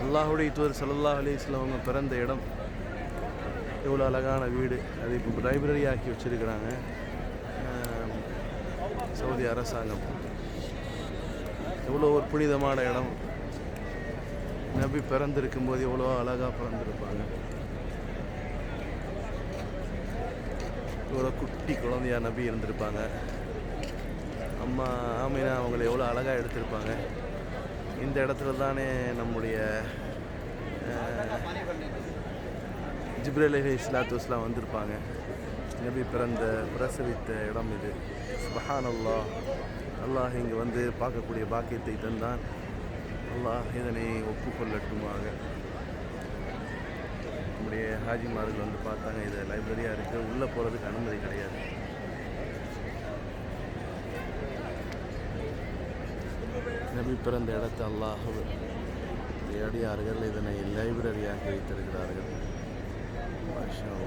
அல்லாஹுடைய தூதர் ஸல்லல்லாஹு அலைஹி வஸல்லம் அவங்க பிறந்த இடம் எவ்வளோ அழகான வீடு. அது இப்போ லைப்ரரி ஆக்கி வச்சுருக்கிறாங்க சவுதி அரசாங்கம். எவ்வளோ ஒரு புனிதமான இடம். நபி பிறந்திருக்கும் போது எவ்வளோ அழகாக பிறந்திருப்பாங்க. எவ்வளோ குட்டி குழந்தையா நபி இருந்திருப்பாங்க. அம்மா ஆமினா அவங்கள எவ்வளோ அழகாக எடுத்திருப்பாங்க. இந்த இடத்துல தானே நம்முடைய ஜிப்ரீல் அலைஹிஸ்ஸலாத்து வஸ்ஸலாம் வந்திருப்பாங்க. நபி பிரசவித்த இடம் இது. சுப்ஹானல்லாஹ். அல்லாஹ் இங்கே வந்து பார்க்கக்கூடிய பாக்கியத்தை தந்தான். அல்லாஹ் இதனை ஒப்புக்கொள்ளட்டுமாக. நம்முடைய ஹாஜிமார்கள் வந்து பார்த்தாங்க, இது லைப்ரரியாக இருக்குது, உள்ளே போகிறதுக்கு அனுமதி கிடையாது. நபி பிறந்த இடத்தை அல்லாஹ் அடியார்கள் இதனை லைப்ரரியாக வைத்திருக்கிறார்கள். மாஷா அல்லாஹ்.